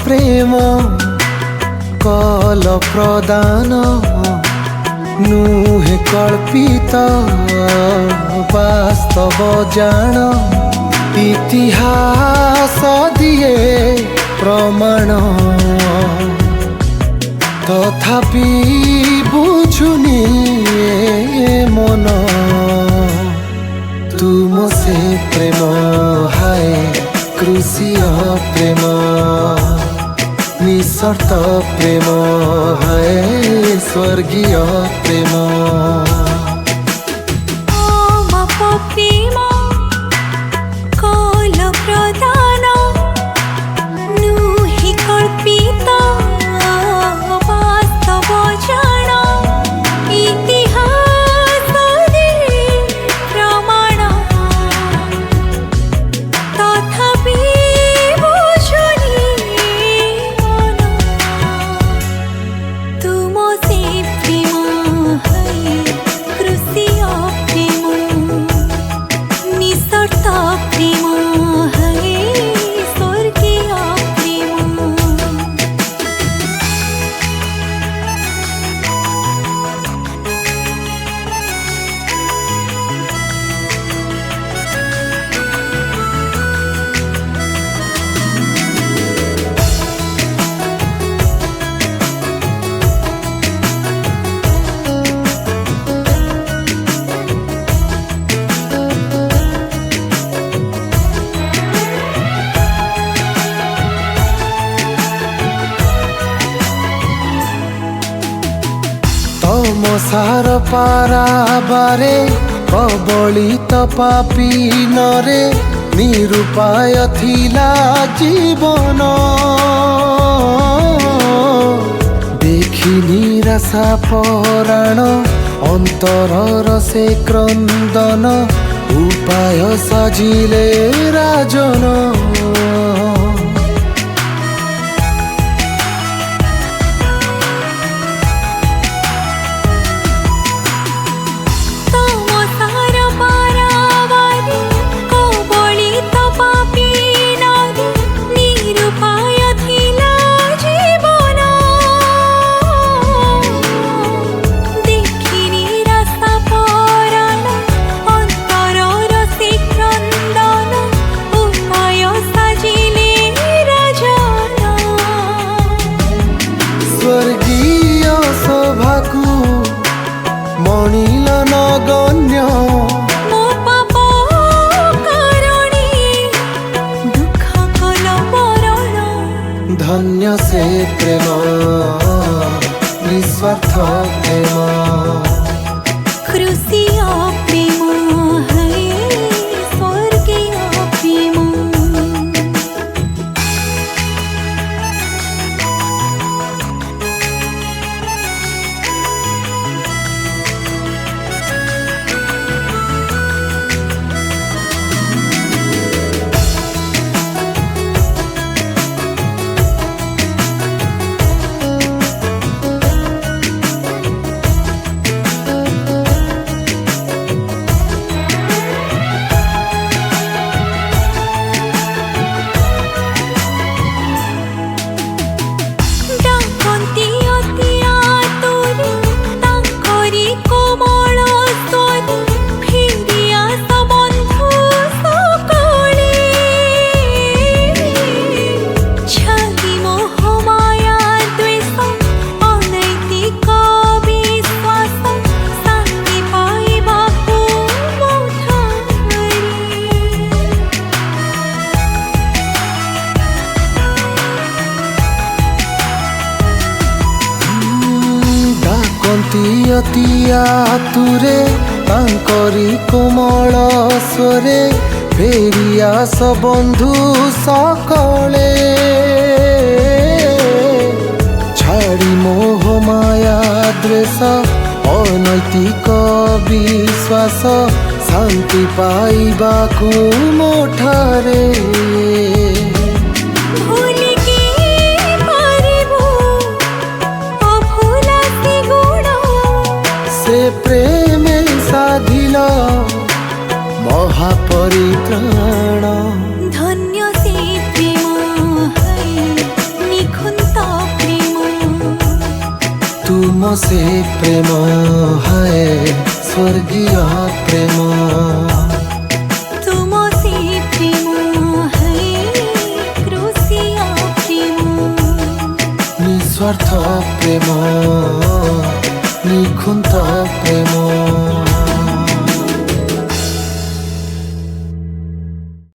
प्रेम कल प्रदान नुहे कल्पित वास्तव जान इतिहास दिए प्रमाण तथापि बुझुनी मन तुम से प्रेम हाय कृषि प्रेम निस्वार्थ प्रेम हाय स्वर्गीय प्रेम प्रेम कल प्रदान नुहि कल्पित वास्तव जान इतिहास दिए प्रमाण तथापि बुझुनी मन तुम से प्रेम हाय कृषि प्रेम निस्वार्थ प्रेम हाय स्वर्गीय प्रेम तम सार पाराबारे कबलित पापी नरे निरुपाय थिला जीवन देखि निराशा पराण अंतरर से क्रंदन उपाय सजिले राजन स्वर्गीय शोभाकु मणिल नगण्य मो पाप करणी दुख कल बरण धन्य से प्रेम निस्वार्थ प्रेम कृषि प्रेम हाय स्वर्गीय प्रेम अतिया तुरे तांकरी कोमल स्वरे फेरियास बंधु सकले छाड़ी मोह माया द्वेष अनैतिक विश्वास शांति पाइबाकु मोठारे प्रेम साधिल महापरित्राण धन्य से प्रेम हाय तुम से प्रेम है स्वर्गीय प्रेम तुम से प्रेम है क्रूसिया प्रेम निस्वार्थ प्रेम